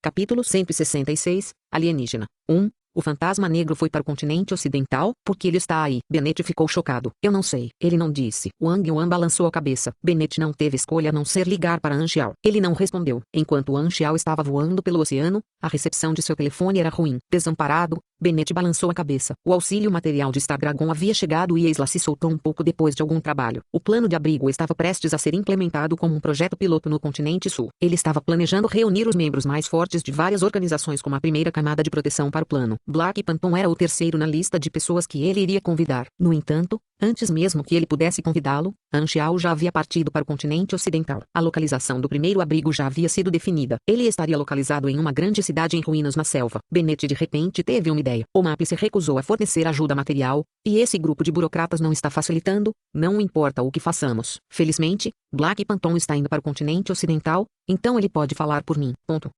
Capítulo 166, Alienígena. 1. O fantasma negro foi para o continente ocidental? Por que ele está aí? Bennett ficou chocado. Eu não sei. Ele não disse. Wang Yuan balançou a cabeça. Bennett não teve escolha a não ser ligar para Anxiao. Ele não respondeu. Enquanto Anxiao estava voando pelo oceano, a recepção de seu telefone era ruim. Desamparado, Bennett balançou a cabeça. O auxílio material de Star Dragon havia chegado e Isla se soltou um pouco depois de algum trabalho. O plano de abrigo estava prestes a ser implementado como um projeto piloto no continente sul. Ele estava planejando reunir os membros mais fortes de várias organizações como a primeira camada de proteção para o plano. Black Phantom era o terceiro na lista de pessoas que ele iria convidar. No entanto, antes mesmo que ele pudesse convidá-lo, Anxiao já havia partido para o continente ocidental. A localização do primeiro abrigo já havia sido definida. Ele estaria localizado em uma grande cidade em ruínas na selva. Bennett de repente teve uma ideia. O MAP se recusou a fornecer ajuda material, e esse grupo de burocratas não está facilitando, não importa o que façamos. Felizmente, Black Phantom está indo para o continente ocidental, então ele pode falar por mim. Ponto.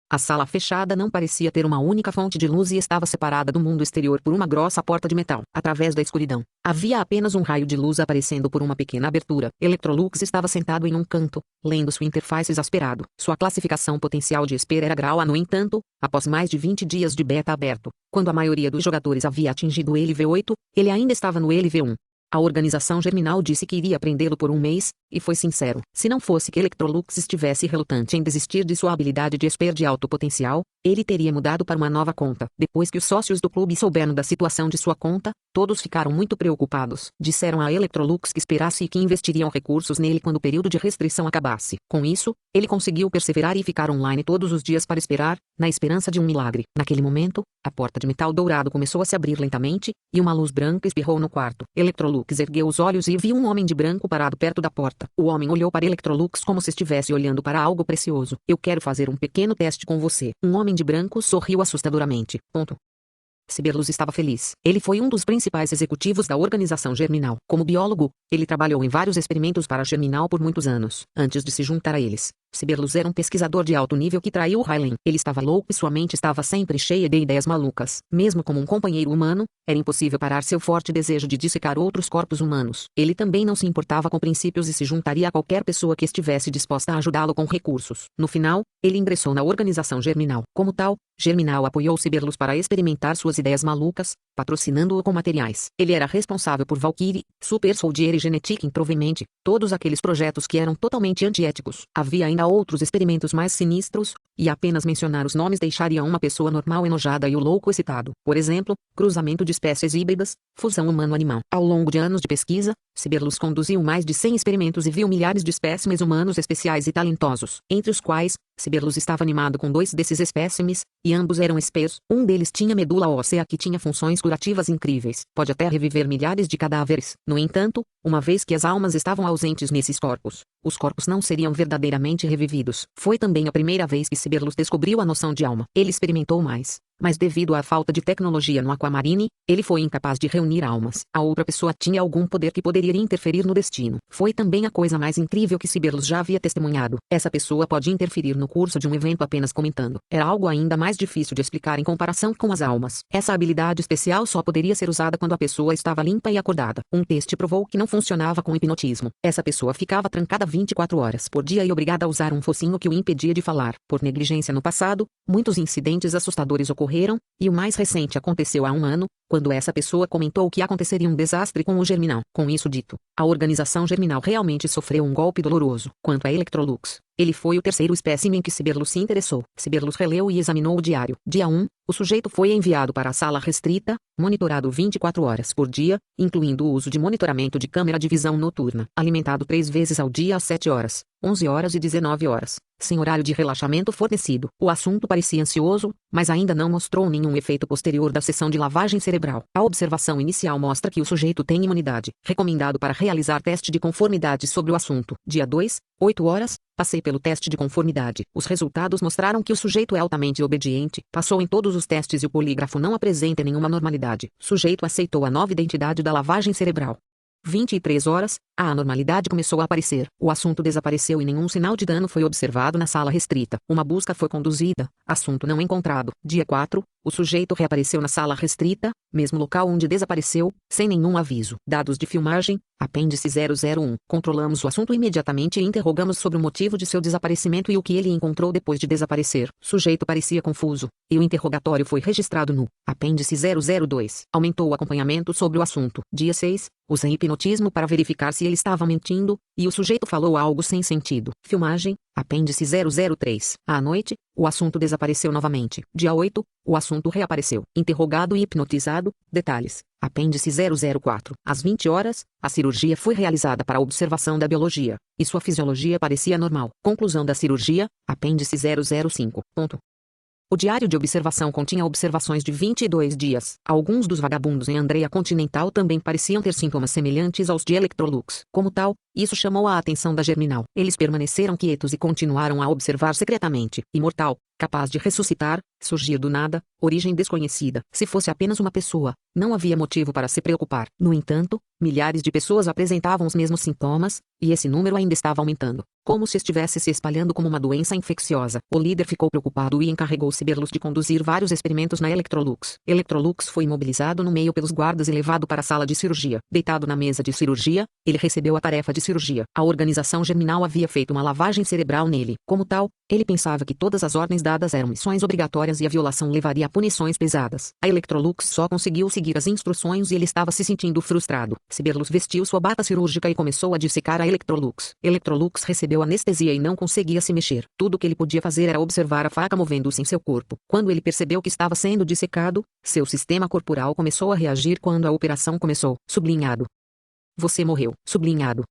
A sala fechada não parecia ter uma única fonte de luz e estava separada do mundo exterior por uma grossa porta de metal. Através da escuridão, havia apenas um raio de luz aparecendo por uma pequena abertura. Electrolux estava sentado em um canto, lendo sua interface exasperado. Sua classificação potencial de espera era grau A. No entanto, após mais de 20 dias de beta aberto, quando a maioria dos jogadores havia atingido o LV8, ele ainda estava no LV1. A organização germinal disse que iria prendê-lo por um mês, e foi sincero. Se não fosse que Electrolux estivesse relutante em desistir de sua habilidade de esper de alto potencial, ele teria mudado para uma nova conta. Depois que os sócios do clube souberam da situação de sua conta, todos ficaram muito preocupados. Disseram a Electrolux que esperasse e que investiriam recursos nele quando o período de restrição acabasse. Com isso, ele conseguiu perseverar e ficar online todos os dias para esperar, na esperança de um milagre. Naquele momento, a porta de metal dourado começou a se abrir lentamente, e uma luz branca espirrou no quarto. Electrolux ergueu os olhos e viu um homem de branco parado perto da porta. O homem olhou para Electrolux como se estivesse olhando para algo precioso. Eu quero fazer um pequeno teste com você. Um homem de branco sorriu assustadoramente. Ponto. Siberlus estava feliz. Ele foi um dos principais executivos da organização Germinal. Como biólogo, ele trabalhou em vários experimentos para a Germinal por muitos anos. Antes de se juntar a eles, Siberlus era um pesquisador de alto nível que traiu Hylen. Ele estava louco e sua mente estava sempre cheia de ideias malucas. Mesmo como um companheiro humano, era impossível parar seu forte desejo de dissecar outros corpos humanos. Ele também não se importava com princípios e se juntaria a qualquer pessoa que estivesse disposta a ajudá-lo com recursos. No final, ele ingressou na organização Germinal. Como tal, Germinal apoiou Siberlus para experimentar suas ideias malucas, patrocinando-o com materiais. Ele era responsável por Valkyrie, Super Soldier e Genetic Improvement, todos aqueles projetos que eram totalmente antiéticos. Havia ainda outros experimentos mais sinistros, e apenas mencionar os nomes deixaria uma pessoa normal enojada e o louco excitado. Por exemplo, cruzamento de espécies híbridas, fusão humano-animal. Ao longo de anos de pesquisa, Siberlus conduziu mais de 100 experimentos e viu milhares de espécimes humanos especiais e talentosos, entre os quais, Siberlus estava animado com 2 desses espécimes, e ambos eram espeios. Um deles tinha medula óssea que tinha funções curativas incríveis. Pode até reviver milhares de cadáveres. No entanto, uma vez que as almas estavam ausentes nesses corpos, os corpos não seriam verdadeiramente revividos. Foi também a primeira vez que Siberlus descobriu a noção de alma. Ele experimentou mais, mas devido à falta de tecnologia no Aquamarine, ele foi incapaz de reunir almas. A outra pessoa tinha algum poder que poderia interferir no destino. Foi também a coisa mais incrível que Siberlus já havia testemunhado. Essa pessoa pode interferir no curso de um evento apenas comentando. Era algo ainda mais difícil de explicar em comparação com as almas. Essa habilidade especial só poderia ser usada quando a pessoa estava limpa e acordada. Um teste provou que não funcionava com hipnotismo. Essa pessoa ficava trancada 24 horas por dia e obrigada a usar um focinho que o impedia de falar. Por negligência no passado, muitos incidentes assustadores ocorreram, e o mais recente aconteceu há um ano, quando essa pessoa comentou que aconteceria um desastre com o Germinal. Com isso dito, a organização Germinal realmente sofreu um golpe doloroso. Quanto a Electrolux, ele foi o terceiro espécime em que Siberlus se interessou. Siberlus releu e examinou o diário. Dia 1, o sujeito foi enviado para a sala restrita, monitorado 24 horas por dia, incluindo o uso de monitoramento de câmera de visão noturna, alimentado 3 vezes ao dia às 7 horas, 11 horas e 19 horas, sem horário de relaxamento fornecido. O assunto parecia ansioso, mas ainda não mostrou nenhum efeito posterior da sessão de lavagem cerebral. A observação inicial mostra que o sujeito tem imunidade. Recomendado para realizar teste de conformidade sobre o assunto. Dia 2, 8 horas, passei pelo teste de conformidade. Os resultados mostraram que o sujeito é altamente obediente, passou em todos os testes e o polígrafo não apresenta nenhuma anormalidade. Sujeito aceitou a nova identidade da lavagem cerebral. 23 horas, a anormalidade começou a aparecer. O assunto desapareceu e nenhum sinal de dano foi observado na sala restrita. Uma busca foi conduzida. Assunto não encontrado. Dia 4, O sujeito reapareceu na sala restrita, mesmo local onde desapareceu, sem nenhum aviso. Dados de filmagem, apêndice 001. Controlamos o assunto imediatamente e interrogamos sobre o motivo de seu desaparecimento e o que ele encontrou depois de desaparecer. Sujeito parecia confuso, e o interrogatório foi registrado no apêndice 002. Aumentou o acompanhamento sobre o assunto. Dia 6. Usei hipnotismo para verificar se ele estava mentindo, e o sujeito falou algo sem sentido. Filmagem, apêndice 003. À noite, o assunto desapareceu novamente. Dia 8, o assunto reapareceu. Interrogado e hipnotizado. Detalhes. Apêndice 004. Às 20 horas, a cirurgia foi realizada para observação da biologia, e sua fisiologia parecia normal. Conclusão da cirurgia, apêndice 005. Ponto. O diário de observação continha observações de 22 dias. Alguns dos vagabundos em Andrea Continental também pareciam ter sintomas semelhantes aos de Electrolux. Como tal, isso chamou a atenção da Germinal. Eles permaneceram quietos e continuaram a observar secretamente. Imortal, capaz de ressuscitar, surgir do nada, origem desconhecida. Se fosse apenas uma pessoa, não havia motivo para se preocupar. No entanto, milhares de pessoas apresentavam os mesmos sintomas, e esse número ainda estava aumentando, como se estivesse se espalhando como uma doença infecciosa. O líder ficou preocupado e encarregou Siberlus de conduzir vários experimentos na Electrolux. Electrolux foi imobilizado no meio pelos guardas e levado para a sala de cirurgia. Deitado na mesa de cirurgia, ele recebeu a tarefa de cirurgia. A organização Germinal havia feito uma lavagem cerebral nele. Como tal, ele pensava que todas as ordens dadas eram missões obrigatórias e a violação levaria a punições pesadas. A Electrolux só conseguiu seguir as instruções e ele estava se sentindo frustrado. Siberlus vestiu sua bata cirúrgica e começou a dissecar a Electrolux. Electrolux recebeu anestesia e não conseguia se mexer. Tudo o que ele podia fazer era observar a faca movendo-se em seu corpo. Quando ele percebeu que estava sendo dissecado, seu sistema corporal começou a reagir quando a operação começou. Sublinhado. Você morreu. Sublinhado.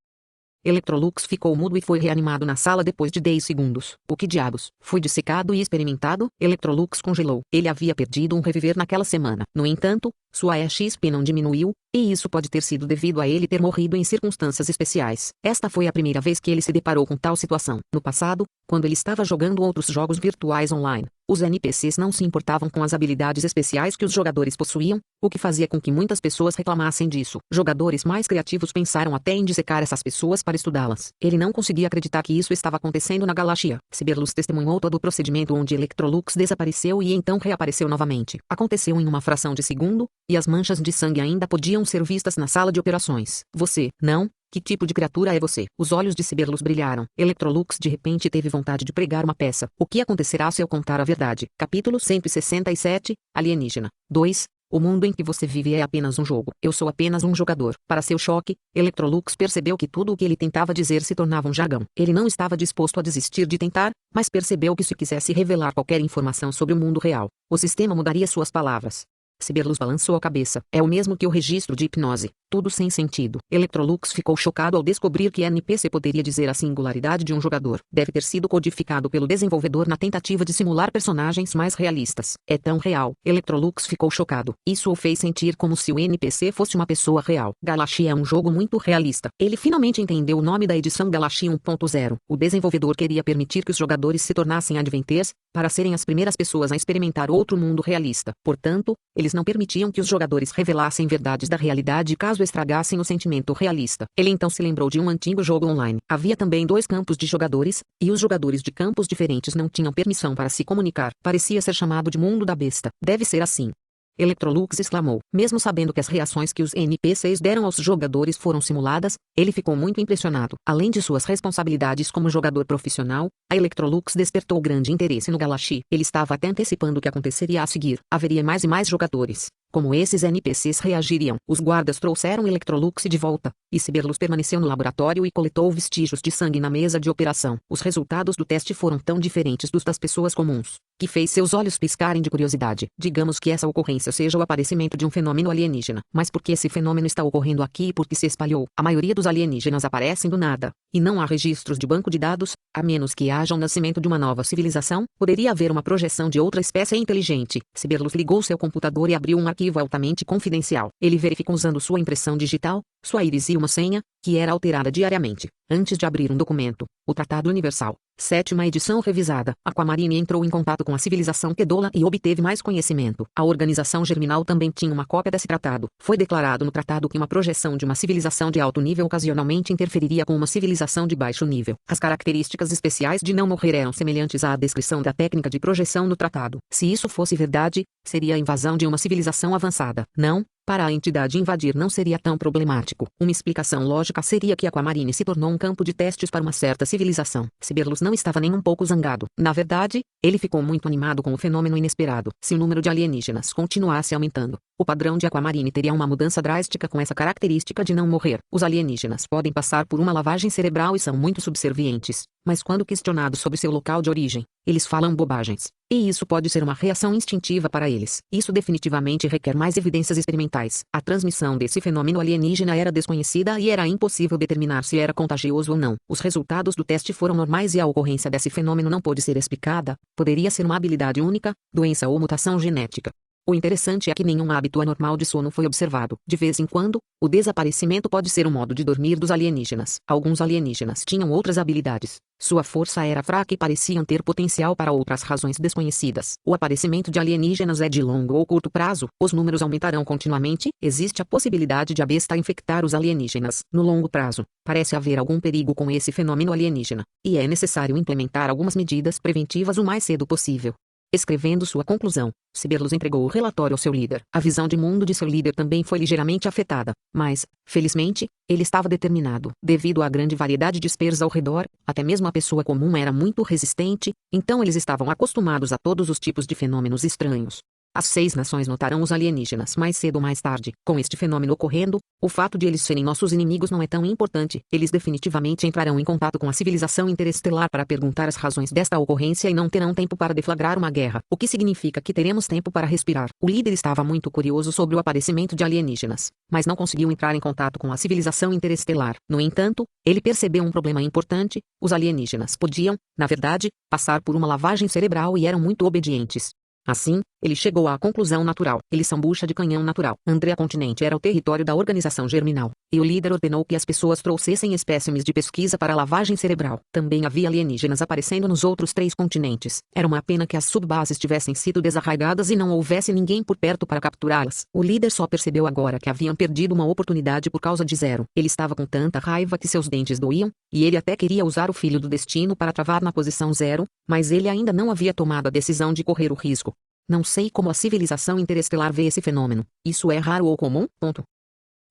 Electrolux ficou mudo e foi reanimado na sala depois de 10 segundos. O que diabos? Foi dissecado e experimentado? Electrolux congelou. Ele havia perdido um reviver naquela semana. No entanto, sua EXP não diminuiu, e isso pode ter sido devido a ele ter morrido em circunstâncias especiais. Esta foi a primeira vez que ele se deparou com tal situação. No passado, quando ele estava jogando outros jogos virtuais online, os NPCs não se importavam com as habilidades especiais que os jogadores possuíam, o que fazia com que muitas pessoas reclamassem disso. Jogadores mais criativos pensaram até em dissecar essas pessoas para estudá-las. Ele não conseguia acreditar que isso estava acontecendo na galáxia. Siberlus testemunhou todo o procedimento onde Electrolux desapareceu e então reapareceu novamente. Aconteceu em uma fração de segundo, e as manchas de sangue ainda podiam ser vistas na sala de operações. Você, não? Que tipo de criatura é você? Os olhos de Siberlus brilharam. Electrolux de repente teve vontade de pregar uma peça. O que acontecerá se eu contar a verdade? Capítulo 167, Alienígena. 2. O mundo em que você vive é apenas um jogo. Eu sou apenas um jogador. Para seu choque, Electrolux percebeu que tudo o que ele tentava dizer se tornava um jargão. Ele não estava disposto a desistir de tentar, mas percebeu que se quisesse revelar qualquer informação sobre o mundo real, o sistema mudaria suas palavras. Siberlus balançou a cabeça. É o mesmo que o registro de hipnose. Tudo sem sentido. Electrolux ficou chocado ao descobrir que NPC poderia dizer a singularidade de um jogador. Deve ter sido codificado pelo desenvolvedor na tentativa de simular personagens mais realistas. É tão real. Electrolux ficou chocado. Isso o fez sentir como se o NPC fosse uma pessoa real. Galaxy é um jogo muito realista. Ele finalmente entendeu o nome da edição Galaxy 1.0. O desenvolvedor queria permitir que os jogadores se tornassem adventes, para serem as primeiras pessoas a experimentar outro mundo realista. Portanto, eles não permitiam que os jogadores revelassem verdades da realidade caso estragassem o sentimento realista. Ele então se lembrou de um antigo jogo online. Havia também 2 campos de jogadores, e os jogadores de campos diferentes não tinham permissão para se comunicar. Parecia ser chamado de mundo da besta. Deve ser assim. Electrolux exclamou. Mesmo sabendo que as reações que os NPCs deram aos jogadores foram simuladas, ele ficou muito impressionado. Além de suas responsabilidades como jogador profissional, a Electrolux despertou grande interesse no Galaxy. Ele estava até antecipando o que aconteceria a seguir. Haveria mais e mais jogadores. Como esses NPCs reagiriam? Os guardas trouxeram Electrolux de volta, e Siberlus permaneceu no laboratório e coletou vestígios de sangue na mesa de operação. Os resultados do teste foram tão diferentes dos das pessoas comuns, que fez seus olhos piscarem de curiosidade. Digamos que essa ocorrência seja o aparecimento de um fenômeno alienígena. Mas por que esse fenômeno está ocorrendo aqui e por que se espalhou? A maioria dos alienígenas aparecem do nada, e não há registros de banco de dados, a menos que haja o nascimento de uma nova civilização. Poderia haver uma projeção de outra espécie inteligente. Siberlus ligou seu computador e abriu um arquivo altamente confidencial. Ele verificou usando sua impressão digital, sua íris e uma senha, que era alterada diariamente. Antes de abrir um documento, o Tratado Universal, Sétima edição revisada. Aquamarine entrou em contato com a civilização Kedola e obteve mais conhecimento. A organização germinal também tinha uma cópia desse tratado. Foi declarado no tratado que uma projeção de uma civilização de alto nível ocasionalmente interferiria com uma civilização de baixo nível. As características especiais de não morrer eram semelhantes à descrição da técnica de projeção no tratado. Se isso fosse verdade, seria a invasão de uma civilização avançada. Não. Para a entidade invadir não seria tão problemático. Uma explicação lógica seria que Aquamarine se tornou um campo de testes para uma certa civilização. Siberlus não estava nem um pouco zangado. Na verdade, ele ficou muito animado com o fenômeno inesperado. Se o número de alienígenas continuasse aumentando, o padrão de Aquamarine teria uma mudança drástica com essa característica de não morrer. Os alienígenas podem passar por uma lavagem cerebral e são muito subservientes, mas quando questionados sobre seu local de origem, eles falam bobagens. E isso pode ser uma reação instintiva para eles. Isso definitivamente requer mais evidências experimentais. A transmissão desse fenômeno alienígena era desconhecida e era impossível determinar se era contagioso ou não. Os resultados do teste foram normais e a ocorrência desse fenômeno não pôde ser explicada. Poderia ser uma habilidade única, doença ou mutação genética. O interessante é que nenhum hábito anormal de sono foi observado. De vez em quando, o desaparecimento pode ser um modo de dormir dos alienígenas. Alguns alienígenas tinham outras habilidades. Sua força era fraca e pareciam ter potencial para outras razões desconhecidas. O aparecimento de alienígenas é de longo ou curto prazo. Os números aumentarão continuamente. Existe a possibilidade de a besta infectar os alienígenas. No longo prazo, parece haver algum perigo com esse fenômeno alienígena, e é necessário implementar algumas medidas preventivas o mais cedo possível. Escrevendo sua conclusão, Siberlus entregou o relatório ao seu líder. A visão de mundo de seu líder também foi ligeiramente afetada, mas, felizmente, ele estava determinado. Devido à grande variedade dispersa ao redor, até mesmo a pessoa comum era muito resistente, então eles estavam acostumados a todos os tipos de fenômenos estranhos. As 6 nações notarão os alienígenas mais cedo ou mais tarde. Com este fenômeno ocorrendo, o fato de eles serem nossos inimigos não é tão importante. Eles definitivamente entrarão em contato com a civilização interestelar para perguntar as razões desta ocorrência e não terão tempo para deflagrar uma guerra, o que significa que teremos tempo para respirar. O líder estava muito curioso sobre o aparecimento de alienígenas, mas não conseguiu entrar em contato com a civilização interestelar. No entanto, ele percebeu um problema importante: os alienígenas podiam, na verdade, passar por uma lavagem cerebral e eram muito obedientes. Assim, ele chegou à conclusão natural. Eles são bucha de canhão natural. Andrea Continente era o território da organização germinal, e o líder ordenou que as pessoas trouxessem espécimes de pesquisa para a lavagem cerebral. Também havia alienígenas aparecendo nos outros 3 continentes. Era uma pena que as subbases tivessem sido desarraigadas e não houvesse ninguém por perto para capturá-las. O líder só percebeu agora que haviam perdido uma oportunidade por causa de Zero. Ele estava com tanta raiva que seus dentes doíam, e ele até queria usar o filho do destino para travar na posição Zero, mas ele ainda não havia tomado a decisão de correr o risco. Não sei como a civilização interestelar vê esse fenômeno. Isso é raro ou comum?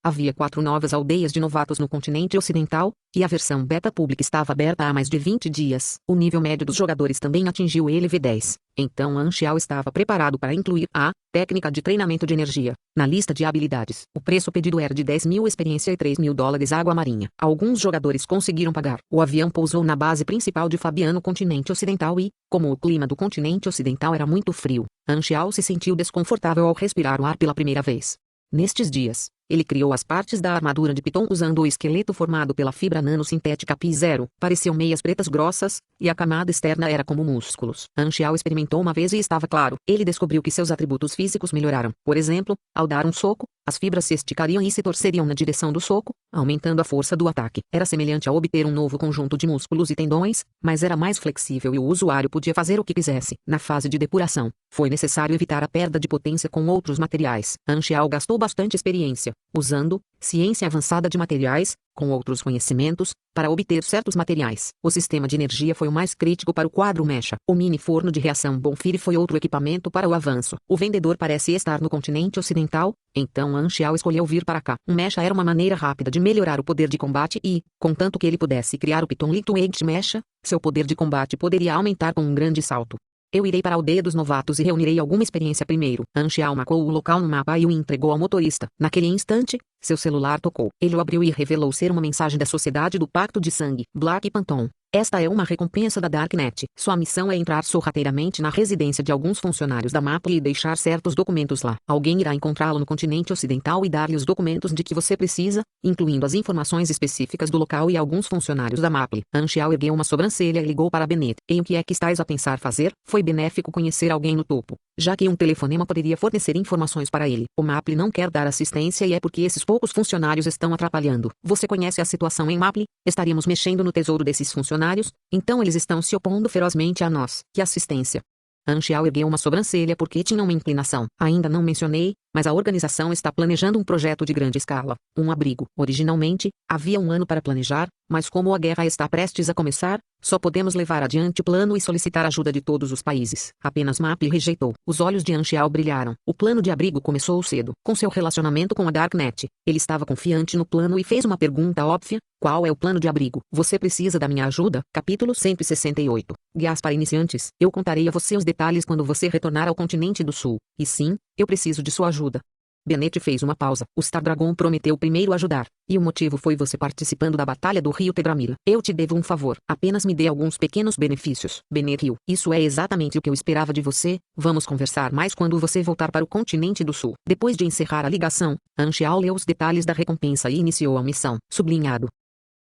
Havia 4 novas aldeias de novatos no continente ocidental, e a versão beta pública estava aberta há mais de 20 dias. O nível médio dos jogadores também atingiu LV10. Então Anxiao estava preparado para incluir a técnica de treinamento de energia na lista de habilidades. O preço pedido era de 10.000 experiência e $3.000 água marinha. Alguns jogadores conseguiram pagar. O avião pousou na base principal de Fabiano, continente ocidental e, como o clima do continente ocidental era muito frio, Anxiao se sentiu desconfortável ao respirar o ar pela primeira vez. Nestes dias, ele criou as partes da armadura de Piton usando o esqueleto formado pela fibra nanosintética Pi0. Pareciam meias pretas grossas, e a camada externa era como músculos. Anxiao experimentou uma vez e estava claro. Ele descobriu que seus atributos físicos melhoraram. Por exemplo, ao dar um soco, as fibras se esticariam e se torceriam na direção do soco, aumentando a força do ataque. Era semelhante a obter um novo conjunto de músculos e tendões, mas era mais flexível e o usuário podia fazer o que quisesse. Na fase de depuração, foi necessário evitar a perda de potência com outros materiais. Anxiao gastou bastante experiência, usando ciência avançada de materiais, com outros conhecimentos, para obter certos materiais. O sistema de energia foi o mais crítico para o quadro mecha. O mini forno de reação Bonfire foi outro equipamento para o avanço. O vendedor parece estar no continente ocidental, então Anxiao escolheu vir para cá. Um mecha era uma maneira rápida de melhorar o poder de combate e, contanto que ele pudesse criar o Piton Little Mecha, seu poder de combate poderia aumentar com um grande salto. Eu irei para a aldeia dos novatos e reunirei alguma experiência primeiro. Anxiao marcou o local no mapa e o entregou ao motorista. Naquele instante, seu celular tocou. Ele o abriu e revelou ser uma mensagem da Sociedade do Pacto de Sangue, Black Phantom. Esta é uma recompensa da Darknet. Sua missão é entrar sorrateiramente na residência de alguns funcionários da Maple e deixar certos documentos lá. Alguém irá encontrá-lo no continente ocidental e dar-lhe os documentos de que você precisa, incluindo as informações específicas do local e alguns funcionários da Maple. Anxiao ergueu uma sobrancelha e ligou para Bennett. Em o que é que estás a pensar fazer? Foi benéfico conhecer alguém no topo. já que um telefonema poderia fornecer informações para ele. O Maple não quer dar assistência e é porque esses poucos funcionários estão atrapalhando. Você conhece a situação em Maple? Estaríamos mexendo no tesouro desses funcionários, então eles estão se opondo ferozmente a nós. Que assistência? Anxial ergueu uma sobrancelha porque tinha uma inclinação. Ainda não mencionei, mas a organização está planejando um projeto de grande escala. Um abrigo. Originalmente, havia um ano para planejar, mas como a guerra está prestes a começar, só podemos levar adiante o plano e solicitar ajuda de todos os países. Apenas Maple rejeitou. Os olhos de Anxial brilharam. O plano de abrigo começou cedo. Com seu relacionamento com a Darknet, ele estava confiante no plano e fez uma pergunta óbvia: qual é o plano de abrigo? Você precisa da minha ajuda? Capítulo 168. Guias para iniciantes. Eu contarei a você os detalhes quando você retornar ao continente do Sul. E sim, eu preciso de sua ajuda. Bennett fez uma pausa. O Star Dragon prometeu primeiro ajudar, e o motivo foi você participando da Batalha do Rio Tedramira. Eu te devo um favor. Apenas me dê alguns pequenos benefícios. Bennett riu. Isso é exatamente o que eu esperava de você. Vamos conversar mais quando você voltar para o continente do Sul. Depois de encerrar a ligação, Anxial leu os detalhes da recompensa e iniciou a missão. Sublinhado.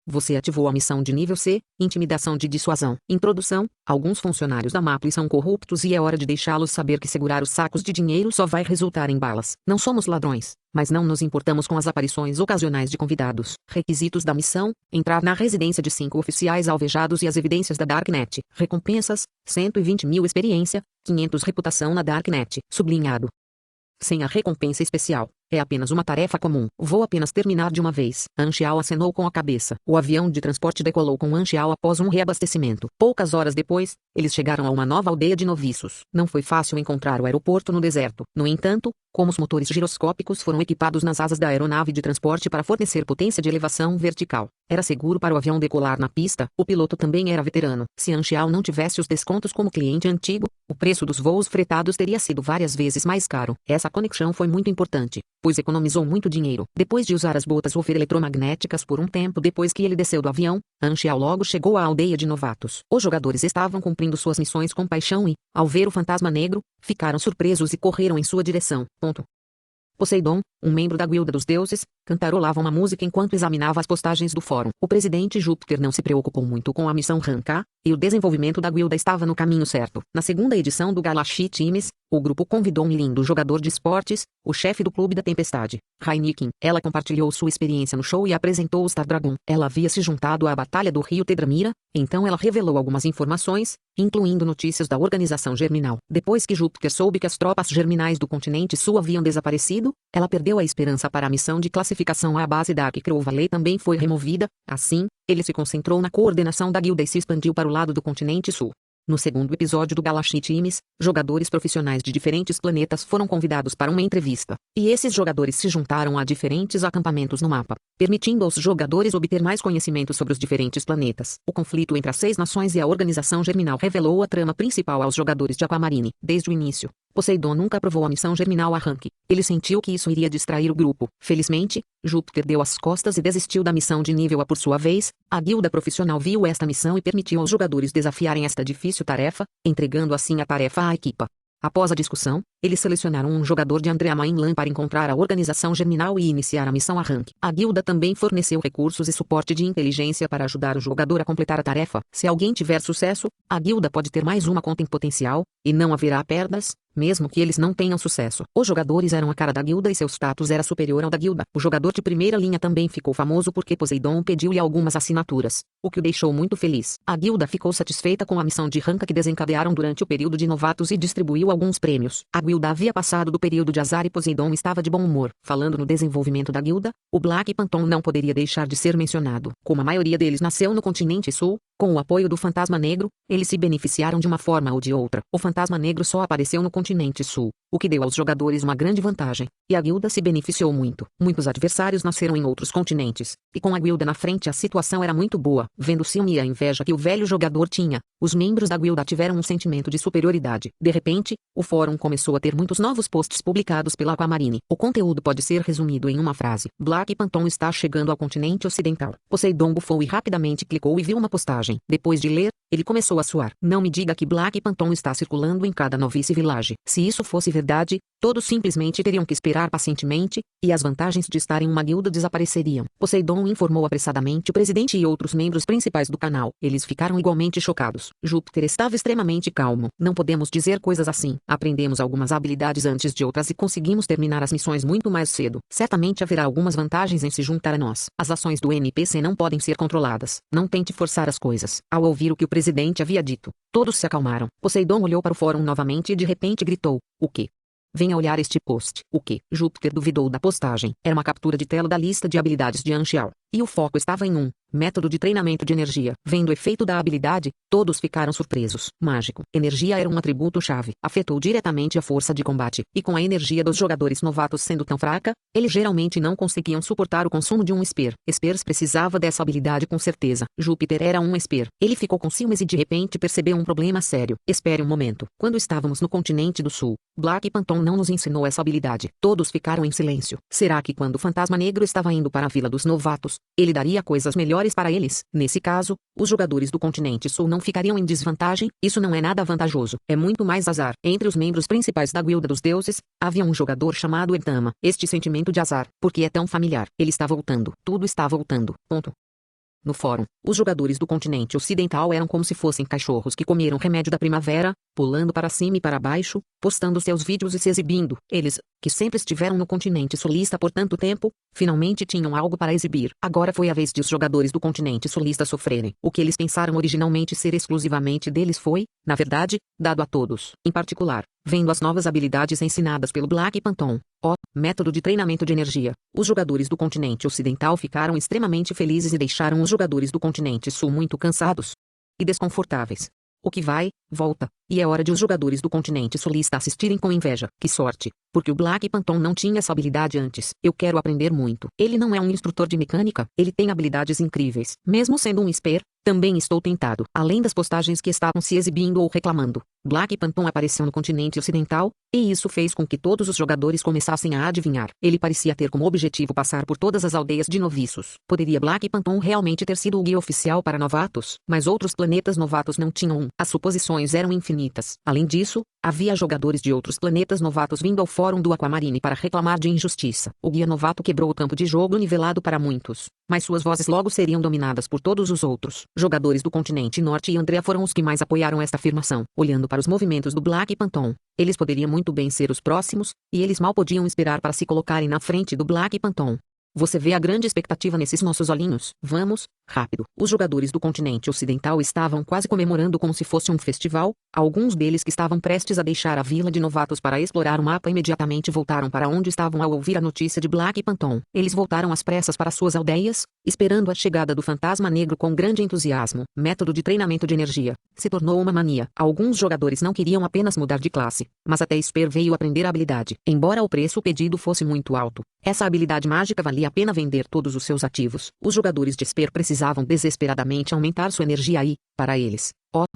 Você ativou a missão de nível C, Intimidação de Dissuasão. Introdução: alguns funcionários da Maple são corruptos e é hora de deixá-los saber que segurar os sacos de dinheiro só vai resultar em balas. Não somos ladrões, mas não nos importamos com as aparições ocasionais de convidados. Requisitos da missão: entrar na residência de 5 oficiais alvejados e as evidências da Darknet. Recompensas: 120.000 experiência, 500 reputação na Darknet. Sublinhado. Sem a recompensa especial, é apenas uma tarefa comum. Vou apenas terminar de uma vez. Anxial acenou com a cabeça. O avião de transporte decolou com Anxial após um reabastecimento. Poucas horas depois, eles chegaram a uma nova aldeia de noviços. Não foi fácil encontrar o aeroporto no deserto. No entanto, como os motores giroscópicos foram equipados nas asas da aeronave de transporte para fornecer potência de elevação vertical, era seguro para o avião decolar na pista. O piloto também era veterano. Se Anxial não tivesse os descontos como cliente antigo, o preço dos voos fretados teria sido várias vezes mais caro. Essa conexão foi muito importante, pois economizou muito dinheiro. Depois de usar as botas eletromagnéticas por um tempo depois que ele desceu do avião, Anxial logo chegou à aldeia de novatos. Os jogadores estavam cumprindo suas missões com paixão e, ao ver o fantasma negro, ficaram surpresos e correram em sua direção. Poseidon, um membro da Guilda dos Deuses, cantarolava uma música enquanto examinava as postagens do fórum. O presidente Júpiter não se preocupou muito com a missão Rank, e o desenvolvimento da guilda estava no caminho certo. Na segunda edição do Galaxy Times, o grupo convidou um lindo jogador de esportes, o chefe do Clube da Tempestade, Rainikin. Ela compartilhou sua experiência no show e apresentou o Star Dragon. Ela havia se juntado à Batalha do Rio Tedramira, então ela revelou algumas informações, incluindo notícias da organização Germinal. Depois que Júpiter soube que as tropas germinais do continente sul haviam desaparecido, ela perdeu a esperança para a missão de classificação. A base Dark Crow Valley também foi removida. Assim, ele se concentrou na coordenação da guilda e se expandiu para o lado do continente sul. No segundo episódio do Galaxy Times, jogadores profissionais de diferentes planetas foram convidados para uma entrevista, e esses jogadores se juntaram a diferentes acampamentos no mapa, permitindo aos jogadores obter mais conhecimento sobre os diferentes planetas. O conflito entre as 6 nações e a organização Germinal revelou a trama principal aos jogadores de Aquamarine. Desde o início, Poseidon nunca aprovou a missão Germinal a Rank. Ele sentiu que isso iria distrair o grupo. Felizmente, Júpiter deu as costas e desistiu da missão de nível A. Por sua vez, a guilda profissional viu esta missão e permitiu aos jogadores desafiarem esta difícil tarefa, entregando assim a tarefa à equipa. Após a discussão, eles selecionaram um jogador de Andrea Mainland para encontrar a organização Germinal e iniciar a missão a Rank. A guilda também forneceu recursos e suporte de inteligência para ajudar o jogador a completar a tarefa. Se alguém tiver sucesso, a guilda pode ter mais uma conta em potencial, e não haverá perdas, mesmo que eles não tenham sucesso. Os jogadores eram a cara da guilda e seu status era superior ao da guilda. O jogador de primeira linha também ficou famoso porque Poseidon pediu-lhe algumas assinaturas, o que o deixou muito feliz. A guilda ficou satisfeita com a missão de Rank que desencadearam durante o período de novatos e distribuiu alguns prêmios. A guilda havia passado do período de azar e Poseidon estava de bom humor. Falando no desenvolvimento da guilda, o Black Phantom não poderia deixar de ser mencionado. Como a maioria deles nasceu no continente sul, com o apoio do Fantasma Negro, eles se beneficiaram de uma forma ou de outra. O Fantasma Negro só apareceu no continente sul, o que deu aos jogadores uma grande vantagem, e a guilda se beneficiou muito. Muitos adversários nasceram em outros continentes, e com a guilda na frente a situação era muito boa. Vendo o ciúme e a inveja que o velho jogador tinha, os membros da guilda tiveram um sentimento de superioridade. De repente, o fórum começou a ter muitos novos posts publicados pela Aquamarine. O conteúdo pode ser resumido em uma frase: Black Phantom está chegando ao continente ocidental. Poseidon bufou e rapidamente clicou e viu uma postagem. Depois de ler, Ele começou a suar. Não me diga que Black Phantom está circulando em cada Novice Village. Se isso fosse verdade, todos simplesmente teriam que esperar pacientemente, e as vantagens de estar em uma guilda desapareceriam. Poseidon informou apressadamente o presidente e outros membros principais do canal. Eles ficaram igualmente chocados. Júpiter estava extremamente calmo. Não podemos dizer coisas assim. Aprendemos algumas habilidades antes de outras e conseguimos terminar as missões muito mais cedo. Certamente haverá algumas vantagens em se juntar a nós. As ações do NPC não podem ser controladas. Não tente forçar as coisas. Ao ouvir o que o presidente havia dito, todos se acalmaram. Poseidon olhou para o fórum novamente e de repente gritou: "O quê? Venha olhar este post." "O quê?" Júpiter duvidou da postagem. Era uma captura de tela da lista de habilidades de Anxial. E o foco estava em método de treinamento de energia. Vendo o efeito da habilidade, todos ficaram surpresos. Mágico. Energia era um atributo-chave. Afetou diretamente a força de combate. E com a energia dos jogadores novatos sendo tão fraca, eles geralmente não conseguiam suportar o consumo de um Esper. Espers precisava dessa habilidade com certeza. Júpiter era um Esper. Ele ficou com ciúmes e de repente percebeu um problema sério. Espere um momento. Quando estávamos no continente do sul, Black Phantom não nos ensinou essa habilidade. Todos ficaram em silêncio. Será que quando o Fantasma Negro estava indo para a Vila dos Novatos, ele daria coisas melhores para eles? Nesse caso, os jogadores do continente sul não ficariam em desvantagem? Isso não é nada vantajoso. É muito mais azar. Entre os membros principais da Guilda dos Deuses, havia um jogador chamado Ertama. Este sentimento de azar, porque é tão familiar. Ele está voltando. Tudo está voltando. Ponto. No fórum, os jogadores do continente ocidental eram como se fossem cachorros que comeram remédio da primavera, pulando para cima e para baixo, postando seus vídeos e se exibindo. Eles, que sempre estiveram no continente sulista por tanto tempo, finalmente tinham algo para exibir. Agora foi a vez de os jogadores do continente sulista sofrerem. O que eles pensaram originalmente ser exclusivamente deles foi, na verdade, dado a todos. Em particular, vendo as novas habilidades ensinadas pelo Black Phantom, método de treinamento de energia, os jogadores do continente ocidental ficaram extremamente felizes e deixaram os jogadores do continente sul muito cansados e desconfortáveis. O que vai, volta, e é hora de os jogadores do continente sulista assistirem com inveja. Que sorte, porque o Black Phantom não tinha essa habilidade antes. Eu quero aprender muito. Ele não é um instrutor de mecânica, ele tem habilidades incríveis. Mesmo sendo um Esper, também estou tentado. Além das postagens que estavam se exibindo ou reclamando, Black Phantom apareceu no continente ocidental, e isso fez com que todos os jogadores começassem a adivinhar. Ele parecia ter como objetivo passar por todas as aldeias de noviços. Poderia Black Phantom realmente ter sido o guia oficial para novatos? Mas outros planetas novatos não tinham um. As suposições eram infinitas. Além disso, havia jogadores de outros planetas novatos vindo ao fórum do Aquamarine para reclamar de injustiça. O guia novato quebrou o campo de jogo nivelado para muitos, mas suas vozes logo seriam dominadas por todos os outros. Jogadores do continente norte e Andrea foram os que mais apoiaram esta afirmação. Olhando para os movimentos do Black Phantom, eles poderiam muito bem ser os próximos, e eles mal podiam esperar para se colocarem na frente do Black Phantom. Você vê a grande expectativa nesses nossos olhinhos? Vamos, rápido. Os jogadores do continente ocidental estavam quase comemorando como se fosse um festival. Alguns deles que estavam prestes a deixar a vila de novatos para explorar o mapa imediatamente voltaram para onde estavam ao ouvir a notícia de Black Phantom. Eles voltaram às pressas para suas aldeias, esperando a chegada do Fantasma Negro com grande entusiasmo. Método de treinamento de energia se tornou uma mania. Alguns jogadores não queriam apenas mudar de classe, mas até Esper veio aprender a habilidade. Embora o preço pedido fosse muito alto, essa habilidade mágica valia a pena vender todos os seus ativos. Os jogadores de Esper precisavam desesperadamente aumentar sua energia e, para eles,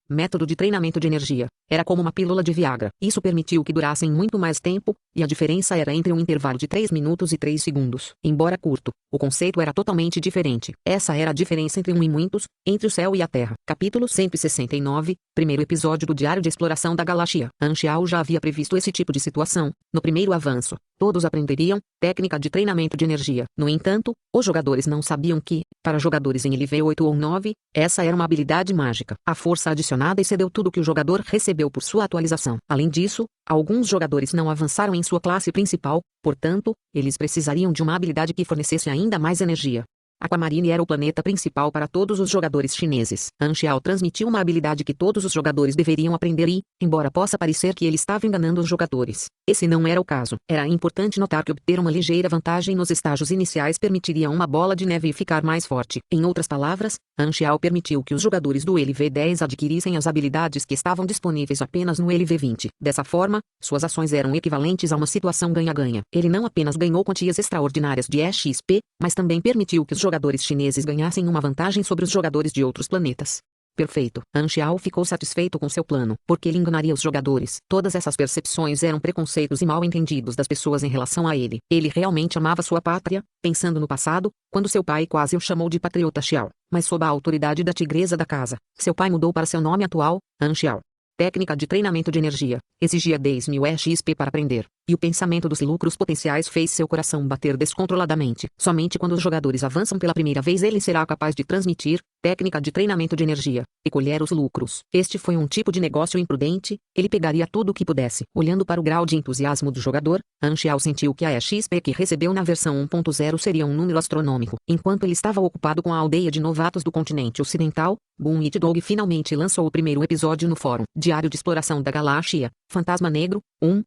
método de treinamento de energia era como uma pílula de Viagra. Isso permitiu que durassem muito mais tempo, e a diferença era entre um intervalo de 3 minutos e 3 segundos. Embora curto, o conceito era totalmente diferente. Essa era a diferença entre um e muitos, entre o céu e a terra. Capítulo 169, primeiro episódio do Diário de Exploração da Galáxia. Anxial já havia previsto esse tipo de situação. No primeiro avanço, todos aprenderiam técnica de treinamento de energia. No entanto, os jogadores não sabiam que, para jogadores em nível 8 ou 9, essa era uma habilidade mágica. A força adicionada excedeu tudo que o jogador recebeu por sua atualização. Além disso, alguns jogadores não avançaram em sua classe principal, portanto, eles precisariam de uma habilidade que fornecesse ainda mais energia. Aquamarine era o planeta principal para todos os jogadores chineses. Anxial transmitiu uma habilidade que todos os jogadores deveriam aprender e, embora possa parecer que ele estava enganando os jogadores, esse não era o caso. Era importante notar que obter uma ligeira vantagem nos estágios iniciais permitiria uma bola de neve ficar mais forte. Em outras palavras, Anxial permitiu que os jogadores do LV10 adquirissem as habilidades que estavam disponíveis apenas no LV20. Dessa forma, suas ações eram equivalentes a uma situação ganha-ganha. Ele não apenas ganhou quantias extraordinárias de EXP, mas também permitiu que os jogadores chineses ganhassem uma vantagem sobre os jogadores de outros planetas. Perfeito. Anxiao ficou satisfeito com seu plano, porque ele enganaria os jogadores. Todas essas percepções eram preconceitos e mal-entendidos das pessoas em relação a ele. Ele realmente amava sua pátria, pensando no passado, quando seu pai quase o chamou de patriota Xiao. Mas sob a autoridade da tigresa da casa, seu pai mudou para seu nome atual, Anxiao. Técnica de treinamento de energia. Exigia 10.000 EXP para aprender. E o pensamento dos lucros potenciais fez seu coração bater descontroladamente. Somente quando os jogadores avançam pela primeira vez ele será capaz de transmitir, técnica de treinamento de energia, e colher os lucros. Este foi um tipo de negócio imprudente, ele pegaria tudo o que pudesse. Olhando para o grau de entusiasmo do jogador, Anxiao sentiu que a EXP que recebeu na versão 1.0 seria um número astronômico. Enquanto ele estava ocupado com a aldeia de novatos do continente ocidental, Boom It Dog finalmente lançou o primeiro episódio no fórum Diário de Exploração da Galáxia, Fantasma Negro, 1.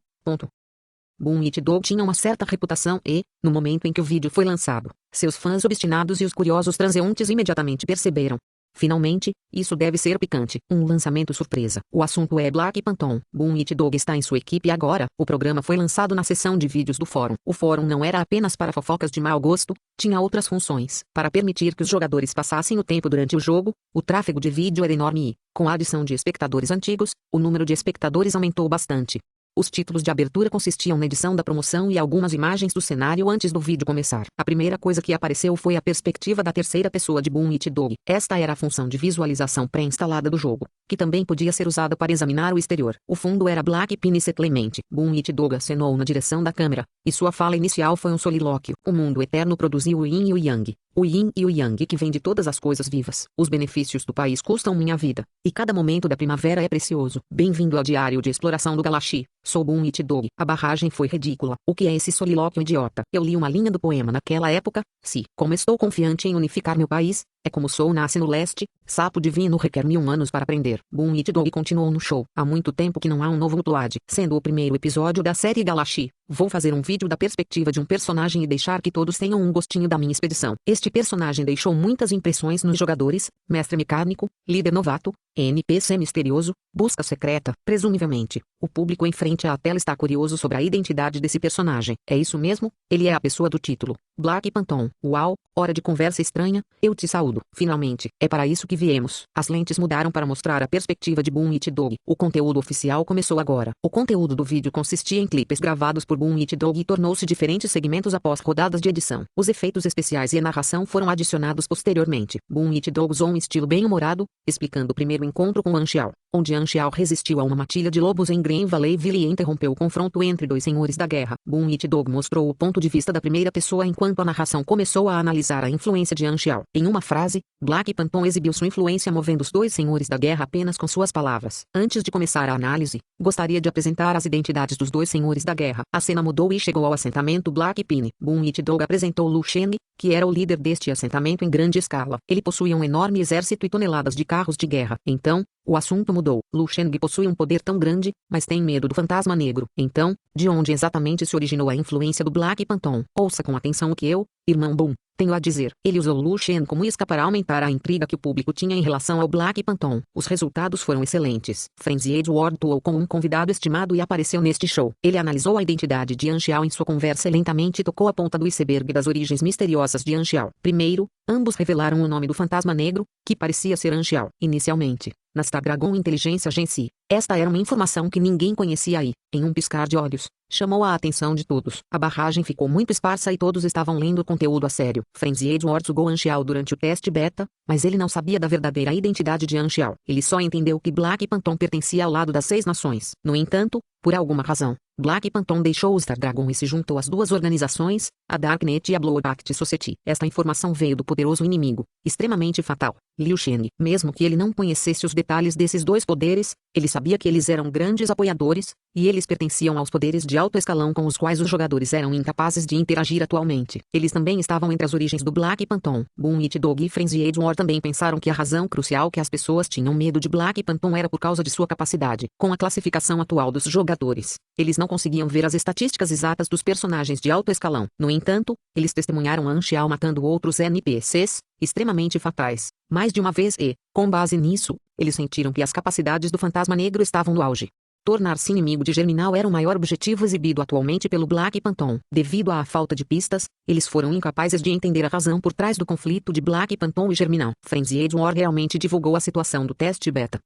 Boom It Dog tinha uma certa reputação e, no momento em que o vídeo foi lançado, seus fãs obstinados e os curiosos transeuntes imediatamente perceberam. Finalmente, isso deve ser picante. Um lançamento surpresa. O assunto é Black Phantom. Boom It Dog está em sua equipe agora. O programa foi lançado na seção de vídeos do fórum. O fórum não era apenas para fofocas de mau gosto, tinha outras funções. Para permitir que os jogadores passassem o tempo durante o jogo, o tráfego de vídeo era enorme e, com a adição de espectadores antigos, o número de espectadores aumentou bastante. Os títulos de abertura consistiam na edição da promoção e algumas imagens do cenário antes do vídeo começar. A primeira coisa que apareceu foi a perspectiva da terceira pessoa de Boom It Dog. Esta era a função de visualização pré-instalada do jogo, que também podia ser usada para examinar o exterior. O fundo era Black Pine Clement. Boom It Dog acenou na direção da câmera, e sua fala inicial foi um solilóquio. O mundo eterno produziu o Yin e o Yang. O Yin e o Yang que vem de todas as coisas vivas. Os benefícios do país custam minha vida. E cada momento da primavera é precioso. Bem-vindo ao Diário de Exploração do Galaxy. Sou Boom It Dog. A barragem foi ridícula. O que é esse solilóquio idiota? Eu li uma linha do poema naquela época. Se, como estou confiante em unificar meu país, é como sou nasce no leste, sapo divino requer 1000 anos para aprender. Boom It Dog continuou no show. Há muito tempo que não há um novo upload. Sendo o primeiro episódio da série Galaxy, vou fazer um vídeo da perspectiva de um personagem e deixar que todos tenham um gostinho da minha expedição. Este personagem deixou muitas impressões nos jogadores: mestre mecânico, líder novato, NPC misterioso, busca secreta. Presumivelmente, o público em frente à tela está curioso sobre a identidade desse personagem. É isso mesmo? Ele é a pessoa do título. Black Phantom. Uau, hora de conversa estranha, eu te saúdo. Finalmente, é para isso que viemos. As lentes mudaram para mostrar a perspectiva de Boom It Dog. O conteúdo oficial começou agora. O conteúdo do vídeo consistia em clipes gravados por Boom It Dog e tornou-se diferentes segmentos após rodadas de edição. Os efeitos especiais e a narração foram adicionados posteriormente. Boom It Dog usou um estilo bem-humorado, explicando o primeiro encontro com Anxiao, onde Anxiao resistiu a uma matilha de lobos em Green Valleyville e interrompeu o confronto entre dois senhores da guerra. Boom It Dog mostrou o ponto de vista da primeira pessoa enquanto a narração começou a analisar a influência de Anxiao. Em uma frase, Black Phantom exibiu sua influência movendo os dois senhores da guerra apenas com suas palavras. Antes de começar a análise, gostaria de apresentar as identidades dos dois senhores da guerra. A cena mudou e chegou ao assentamento Black Pine. Boom It Dog apresentou Lu Shen, que era o líder deste assentamento em grande escala. Ele possuía um enorme exército e toneladas de carros de guerra. Então, o assunto mudou. Lu Sheng possui um poder tão grande, mas tem medo do fantasma negro. Então, de onde exatamente se originou a influência do Black Phantom? Ouça com atenção o que eu, irmão Boom, tenho a dizer. Ele usou Lu Shen como isca para aumentar a intriga que o público tinha em relação ao Black Phantom. Os resultados foram excelentes. Frenzy Edward atuou como um convidado estimado e apareceu neste show. Ele analisou a identidade de Anxiao em sua conversa e lentamente tocou a ponta do iceberg das origens misteriosas de Anxiao. Primeiro, ambos revelaram o nome do fantasma negro, que parecia ser Anxiao. Inicialmente, na Stardragon Intelligence Agency, esta era uma informação que ninguém conhecia e, em um piscar de olhos, chamou a atenção de todos. A barragem ficou muito esparsa e todos estavam lendo o conteúdo a sério. Frenzy Edward sugou Anxiao durante o teste beta, mas ele não sabia da verdadeira identidade de Anxiao. Ele só entendeu que Black Phantom pertencia ao lado das 6 nações. No entanto, por alguma razão, Black Phantom deixou o Stardragon e se juntou às duas organizações, a Darknet e a Blood Act Society. Esta informação veio do poderoso inimigo, extremamente fatal, Liu Shen. Mesmo que ele não conhecesse os detalhes desses dois poderes, ele sabia que eles eram grandes apoiadores, e eles pertenciam aos poderes de alto escalão com os quais os jogadores eram incapazes de interagir atualmente. Eles também estavam entre as origens do Black Phantom. Boom It Dog e Frenzy Edward também pensaram que a razão crucial que as pessoas tinham medo de Black Phantom era por causa de sua capacidade. Com a classificação atual dos jogadores, eles não conseguiam ver as estatísticas exatas dos personagens de alto escalão. No entanto, eles testemunharam Anxiao matando outros NPCs, extremamente fatais, mais de uma vez e, com base nisso, eles sentiram que as capacidades do fantasma negro estavam no auge. Tornar-se inimigo de Germinal era o maior objetivo exibido atualmente pelo Black Phantom. Devido à falta de pistas, eles foram incapazes de entender a razão por trás do conflito de Black Phantom e Germinal. Frenzy Edward realmente divulgou a situação do teste beta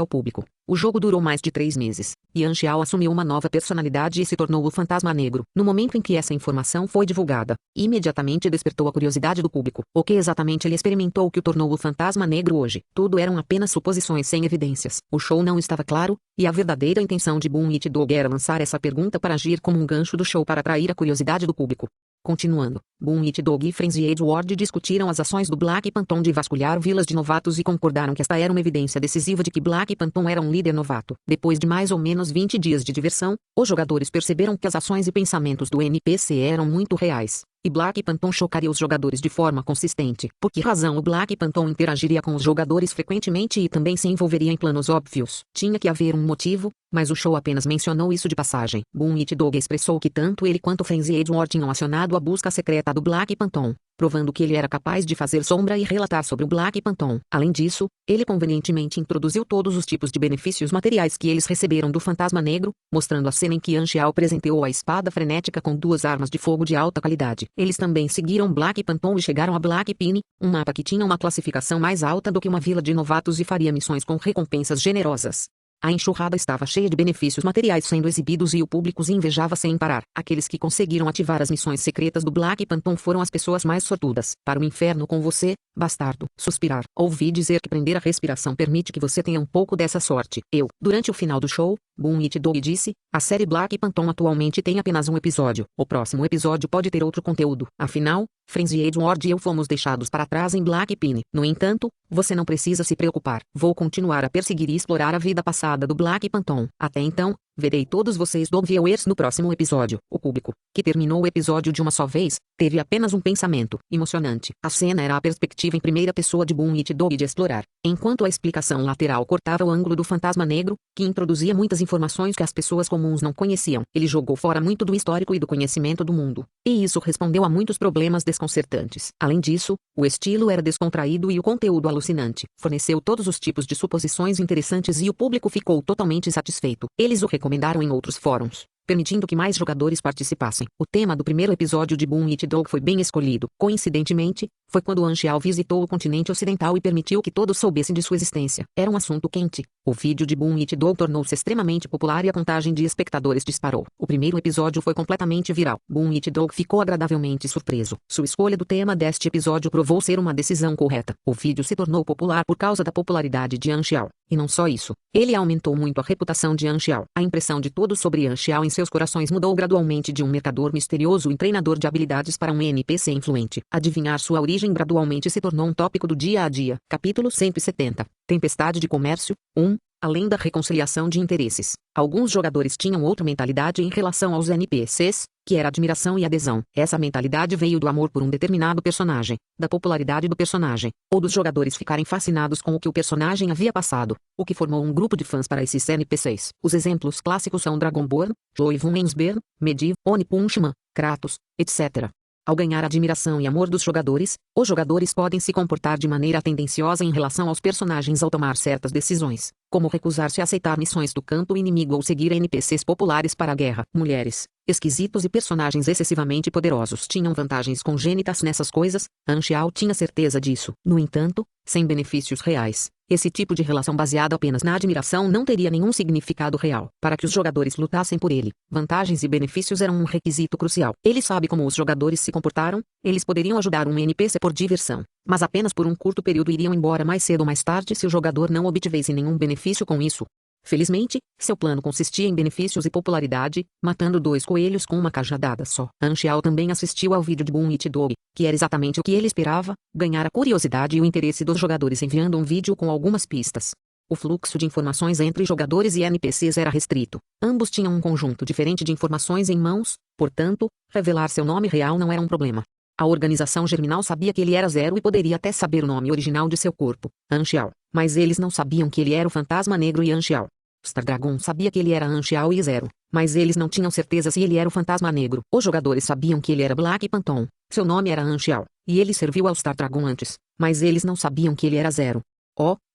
ao público. O jogo durou mais de 3 meses, e Anxiao assumiu uma nova personalidade e se tornou o Fantasma Negro. No momento em que essa informação foi divulgada, imediatamente despertou a curiosidade do público. O que exatamente ele experimentou que o tornou o Fantasma Negro hoje? Tudo eram apenas suposições sem evidências. O show não estava claro, e a verdadeira intenção de Boom It Dog era lançar essa pergunta para agir como um gancho do show para atrair a curiosidade do público. Continuando, Boom It Dog e Frenzy Edward discutiram as ações do Black Phantom de vasculhar vilas de novatos e concordaram que esta era uma evidência decisiva de que Black Phantom era um líder novato. Depois de mais ou menos 20 dias de diversão, os jogadores perceberam que as ações e pensamentos do NPC eram muito reais, e Black Phantom chocaria os jogadores de forma consistente. Por que razão o Black Phantom interagiria com os jogadores frequentemente e também se envolveria em planos óbvios? Tinha que haver um motivo, mas o show apenas mencionou isso de passagem. Boom It Dog expressou que tanto ele quanto Frenzy Edward tinham acionado a busca secreta do Black Phantom, provando que ele era capaz de fazer sombra e relatar sobre o Black Phantom. Além disso, ele convenientemente introduziu todos os tipos de benefícios materiais que eles receberam do Fantasma Negro, mostrando a cena em que Anxiao presenteou a espada frenética com 2 armas de fogo de alta qualidade. Eles também seguiram Black Phantom e chegaram a Black Pine, um mapa que tinha uma classificação mais alta do que uma vila de novatos e faria missões com recompensas generosas. A enxurrada estava cheia de benefícios materiais sendo exibidos e o público os invejava sem parar. Aqueles que conseguiram ativar as missões secretas do Black Phantom foram as pessoas mais sortudas. Para o inferno com você, bastardo. Suspirar. Ouvi dizer que prender a respiração permite que você tenha um pouco dessa sorte. Durante o final do show, Boom It Dog disse, a série Black Phantom atualmente tem apenas um episódio. O próximo episódio pode ter outro conteúdo. Afinal, Frenzy Edward e eu fomos deixados para trás em Black Pine. No entanto, você não precisa se preocupar. Vou continuar a perseguir e explorar a vida passada do Black Phantom. Até então, verei todos vocês do viewers no próximo episódio. O público, que terminou o episódio de uma só vez, teve apenas um pensamento emocionante. A cena era a perspectiva em primeira pessoa de Boom It Dog de explorar, enquanto a explicação lateral cortava o ângulo do Fantasma Negro, que introduzia muitas informações que as pessoas comuns não conheciam. Ele jogou fora muito do histórico e do conhecimento do mundo, e isso respondeu a muitos problemas desconcertantes. Além disso, o estilo era descontraído e o conteúdo alucinante. Forneceu todos os tipos de suposições interessantes e o público ficou totalmente satisfeito. Eles o recomendaram em outros fóruns, permitindo que mais jogadores participassem. O tema do primeiro episódio de Boom It Dog foi bem escolhido. Coincidentemente, foi quando Anxiao visitou o continente ocidental e permitiu que todos soubessem de sua existência. Era um assunto quente. O vídeo de Boom It Dog tornou-se extremamente popular e a contagem de espectadores disparou. O primeiro episódio foi completamente viral. Boom It Dog ficou agradavelmente surpreso. Sua escolha do tema deste episódio provou ser uma decisão correta. O vídeo se tornou popular por causa da popularidade de Anxiao. E não só isso, ele aumentou muito a reputação de Anxiao. A impressão de todos sobre Anxiao em seus corações mudou gradualmente de um mercador misterioso e treinador de habilidades para um NPC influente. Adivinhar sua origem gradualmente se tornou um tópico do dia a dia. Capítulo 170. Tempestade de Comércio. 1. Além da reconciliação de interesses, alguns jogadores tinham outra mentalidade em relação aos NPCs, que era admiração e adesão. Essa mentalidade veio do amor por um determinado personagem, da popularidade do personagem, ou dos jogadores ficarem fascinados com o que o personagem havia passado, o que formou um grupo de fãs para esses NPCs. Os exemplos clássicos são Dragonborn, Joy von Mensberg, Medivh, Oni Punchman, Kratos, etc. Ao ganhar a admiração e amor dos jogadores, os jogadores podem se comportar de maneira tendenciosa em relação aos personagens ao tomar certas decisões, como recusar-se a aceitar missões do campo inimigo ou seguir NPCs populares para a guerra. Mulheres, esquisitos e personagens excessivamente poderosos tinham vantagens congênitas nessas coisas. Anxiao tinha certeza disso. No entanto, sem benefícios reais, esse tipo de relação baseada apenas na admiração não teria nenhum significado real. Para que os jogadores lutassem por ele, vantagens e benefícios eram um requisito crucial. Ele sabe como os jogadores se comportaram, eles poderiam ajudar um NPC por diversão, mas apenas por um curto período iriam embora mais cedo ou mais tarde se o jogador não obtivesse nenhum benefício com isso. Felizmente, seu plano consistia em benefícios e popularidade, matando 2 coelhos com uma cajadada só. Anxiao também assistiu ao vídeo de Boom It Dog, que era exatamente o que ele esperava, ganhar a curiosidade e o interesse dos jogadores enviando um vídeo com algumas pistas. O fluxo de informações entre jogadores e NPCs era restrito. Ambos tinham um conjunto diferente de informações em mãos, portanto, revelar seu nome real não era um problema. A organização Germinal sabia que ele era Zero e poderia até saber o nome original de seu corpo, Anxiao, mas eles não sabiam que ele era o Fantasma Negro e Anxiao. Star Dragon sabia que ele era Anxiao e Zero, mas eles não tinham certeza se ele era o Fantasma Negro. Os jogadores sabiam que ele era Black Phantom, seu nome era Anxiao, e ele serviu ao Star Dragon antes, mas eles não sabiam que ele era Zero.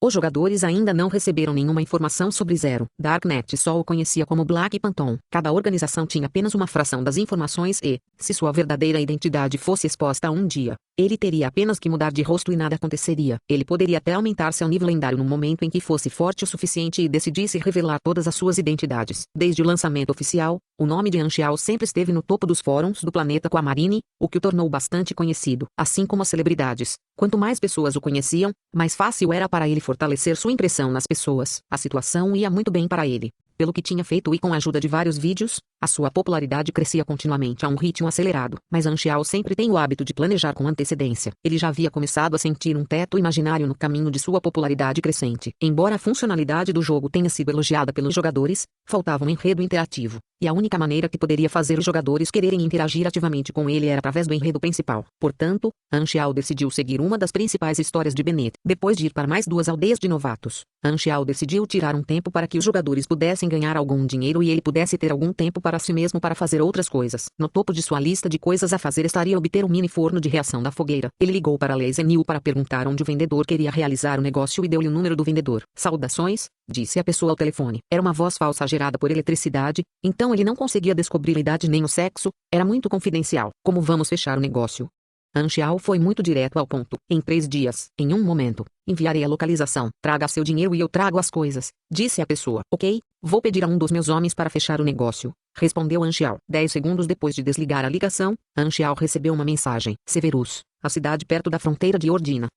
Os jogadores ainda não receberam nenhuma informação sobre Zero. Darknet só o conhecia como Black Phantom. Cada organização tinha apenas uma fração das informações e, se sua verdadeira identidade fosse exposta um dia, ele teria apenas que mudar de rosto e nada aconteceria. Ele poderia até aumentar seu nível lendário no momento em que fosse forte o suficiente e decidisse revelar todas as suas identidades. Desde o lançamento oficial, o nome de Anxiao sempre esteve no topo dos fóruns do planeta Aquamarine, o que o tornou bastante conhecido, assim como as celebridades. Quanto mais pessoas o conheciam, mais fácil era para ele fortalecer sua impressão nas pessoas. A situação ia muito bem para ele. Pelo que tinha feito e com a ajuda de vários vídeos, a sua popularidade crescia continuamente a um ritmo acelerado. Mas Anxiao sempre tem o hábito de planejar com antecedência. Ele já havia começado a sentir um teto imaginário no caminho de sua popularidade crescente. Embora a funcionalidade do jogo tenha sido elogiada pelos jogadores, faltava um enredo interativo. E a única maneira que poderia fazer os jogadores quererem interagir ativamente com ele era através do enredo principal. Portanto, Anxiao decidiu seguir uma das principais histórias de Bennett. Depois de ir para mais 2 aldeias de novatos, Anxiao decidiu tirar um tempo para que os jogadores pudessem ganhar algum dinheiro e ele pudesse ter algum tempo para si mesmo para fazer outras coisas. No topo de sua lista de coisas a fazer estaria obter um mini forno de reação da fogueira. Ele ligou para Lazy Neil para perguntar onde o vendedor queria realizar o negócio e deu-lhe o número do vendedor. Saudações, disse a pessoa ao telefone. Era uma voz falsa gerada por eletricidade, então ele não conseguia descobrir a idade nem o sexo, era muito confidencial. Como vamos fechar o negócio? Anxiao foi muito direto ao ponto. Em 3 dias, em um momento, enviarei a localização. Traga seu dinheiro e eu trago as coisas, disse a pessoa. Ok, vou pedir a um dos meus homens para fechar o negócio, respondeu Anxiao. 10 segundos depois de desligar a ligação, Anxiao recebeu uma mensagem. Severus, a cidade perto da fronteira de Ordina.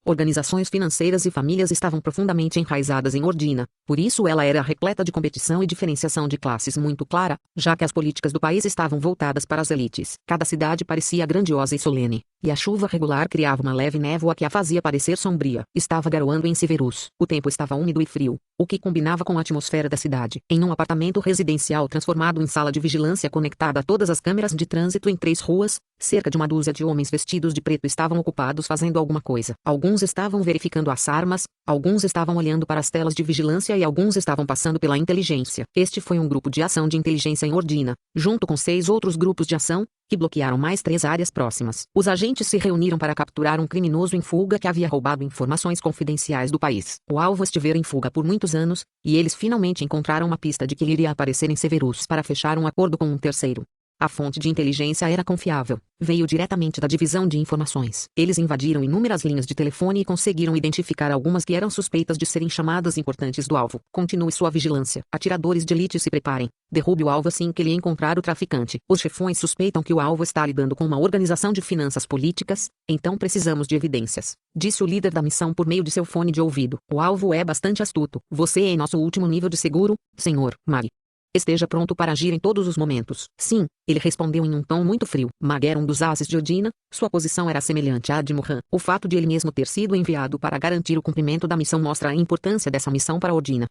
Organizações financeiras e famílias estavam profundamente enraizadas em Ordina, por isso ela era repleta de competição e diferenciação de classes muito clara, já que as políticas do país estavam voltadas para as elites. Cada cidade parecia grandiosa e solene, e a chuva regular criava uma leve névoa que a fazia parecer sombria. Estava garoando em Severus. O tempo estava úmido e frio, o que combinava com a atmosfera da cidade. Em um apartamento residencial transformado em sala de vigilância conectada a todas as câmeras de trânsito em 3 ruas, cerca de uma dúzia de homens vestidos de preto estavam ocupados fazendo alguma coisa. Alguns estavam verificando as armas, alguns estavam olhando para as telas de vigilância e alguns estavam passando pela inteligência. Este foi um grupo de ação de inteligência em Ordina, junto com 6 outros grupos de ação, que bloquearam mais 3 áreas próximas. Os agentes se reuniram para capturar um criminoso em fuga que havia roubado informações confidenciais do país. O alvo estivera em fuga por muitos anos, e eles finalmente encontraram uma pista de que ele iria aparecer em Severus para fechar um acordo com um terceiro. A fonte de inteligência era confiável, veio diretamente da divisão de informações. Eles invadiram inúmeras linhas de telefone e conseguiram identificar algumas que eram suspeitas de serem chamadas importantes do alvo. Continue sua vigilância. Atiradores de elite se preparem. Derrube o alvo assim que ele encontrar o traficante. Os chefões suspeitam que o alvo está lidando com uma organização de finanças políticas, então precisamos de evidências, disse o líder da missão por meio de seu fone de ouvido. O alvo é bastante astuto. Você é nosso último nível de seguro, Sr. Mag. Esteja pronto para agir em todos os momentos. Sim, ele respondeu em um tom muito frio. Mag era um dos ases de Ordina, sua posição era semelhante à de Mohan. O fato de ele mesmo ter sido enviado para garantir o cumprimento da missão mostra a importância dessa missão para Ordina.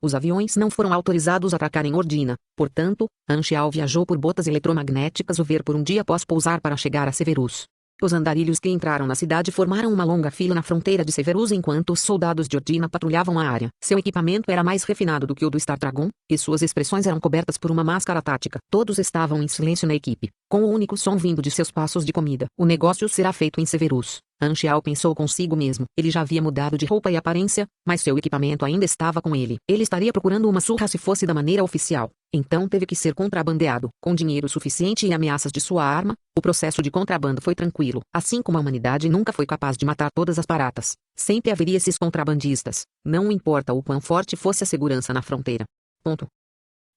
Os aviões não foram autorizados a atracar em Ordina, portanto, Anxiao viajou por botas eletromagnéticas o ver por um dia após pousar para chegar a Severus. Os andarilhos que entraram na cidade formaram uma longa fila na fronteira de Severus enquanto os soldados de Ordina patrulhavam a área. Seu equipamento era mais refinado do que o do Star Dragon, e suas expressões eram cobertas por uma máscara tática. Todos estavam em silêncio na equipe, com o único som vindo de seus passos de comida. O negócio será feito em Severus. Anxiao pensou consigo mesmo. Ele já havia mudado de roupa e aparência, mas seu equipamento ainda estava com ele. Ele estaria procurando uma surra se fosse da maneira oficial. Então teve que ser contrabandeado. Com dinheiro suficiente e ameaças de sua arma, o processo de contrabando foi tranquilo. Assim como a humanidade nunca foi capaz de matar todas as baratas, sempre haveria esses contrabandistas. Não importa o quão forte fosse a segurança na fronteira.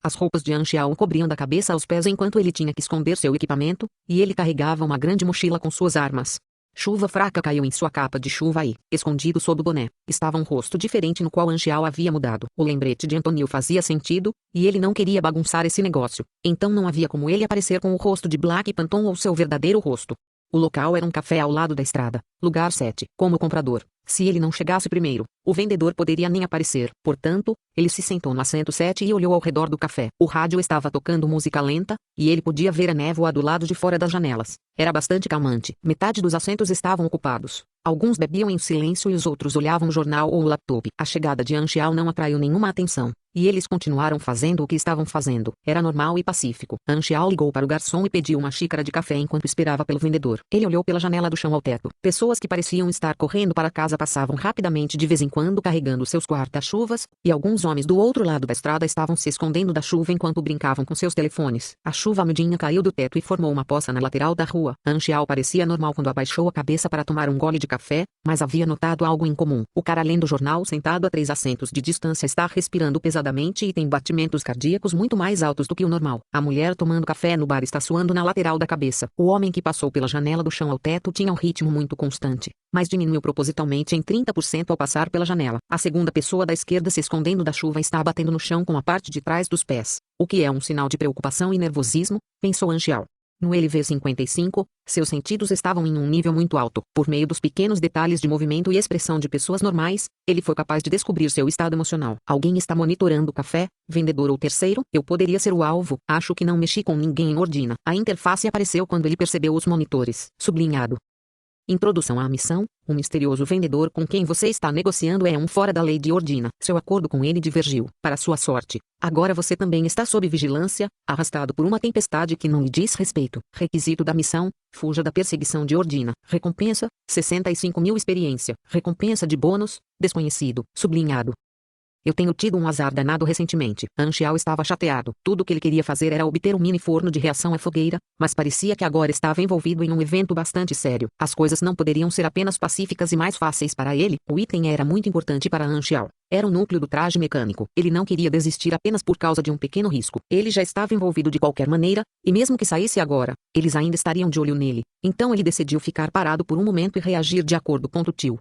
As roupas de Anxiao o cobriam da cabeça aos pés enquanto ele tinha que esconder seu equipamento, e ele carregava uma grande mochila com suas armas. Chuva fraca caiu em sua capa de chuva e, escondido sob o boné, estava um rosto diferente no qual Anxiao havia mudado. O lembrete de Antonio fazia sentido, e ele não queria bagunçar esse negócio. Então não havia como ele aparecer com o rosto de Black Phantom ou seu verdadeiro rosto. O local era um café ao lado da estrada, lugar 7. Como comprador, se ele não chegasse primeiro, o vendedor poderia nem aparecer. Portanto, ele se sentou no assento 7 e olhou ao redor do café. O rádio estava tocando música lenta, e ele podia ver a névoa do lado de fora das janelas. Era bastante calmante. Metade dos assentos estavam ocupados. Alguns bebiam em silêncio e os outros olhavam o jornal ou o laptop. A chegada de Anxiao não atraiu nenhuma atenção, e eles continuaram fazendo o que estavam fazendo. Era normal e pacífico. Anxiao ligou para o garçom e pediu uma xícara de café enquanto esperava pelo vendedor. Ele olhou pela janela do chão ao teto. Pessoas que pareciam estar correndo para casa passavam rapidamente de vez em quando carregando seus guarda-chuvas, e alguns homens do outro lado da estrada estavam se escondendo da chuva enquanto brincavam com seus telefones. A chuva miudinha caiu do teto e formou uma poça na lateral da rua. Anxial parecia normal quando abaixou a cabeça para tomar um gole de café, mas havia notado algo incomum. O cara lendo o jornal sentado a 3 assentos de distância está respirando pesadamente e tem batimentos cardíacos muito mais altos do que o normal. A mulher tomando café no bar está suando na lateral da cabeça. O homem que passou pela janela do chão ao teto tinha um ritmo muito constante, mas diminuiu propositalmente em 30% ao passar pela janela. A segunda pessoa da esquerda se escondendo da chuva está batendo no chão com a parte de trás dos pés, o que é um sinal de preocupação e nervosismo, pensou Anxial. No LV55, seus sentidos estavam em um nível muito alto. Por meio dos pequenos detalhes de movimento e expressão de pessoas normais, ele foi capaz de descobrir seu estado emocional. Alguém está monitorando o café, vendedor ou terceiro? Eu poderia ser o alvo. Acho que não mexi com ninguém em Ordina. A interface apareceu quando ele percebeu os monitores. Sublinhado. Introdução à missão. O misterioso vendedor com quem você está negociando é um fora da lei de Ordina. Seu acordo com ele divergiu. Para sua sorte, agora você também está sob vigilância, arrastado por uma tempestade que não lhe diz respeito. Requisito da missão: fuja da perseguição de Ordina. Recompensa: 65.000 experiência. Recompensa de bônus: desconhecido. Sublinhado. Eu tenho tido um azar danado recentemente. Anxial estava chateado. Tudo o que ele queria fazer era obter um mini forno de reação à fogueira, mas parecia que agora estava envolvido em um evento bastante sério. As coisas não poderiam ser apenas pacíficas e mais fáceis para ele. O item era muito importante para Anxial. Era o núcleo do traje mecânico. Ele não queria desistir apenas por causa de um pequeno risco. Ele já estava envolvido de qualquer maneira, e mesmo que saísse agora, eles ainda estariam de olho nele. Então ele decidiu ficar parado por um momento e reagir de acordo com o tio.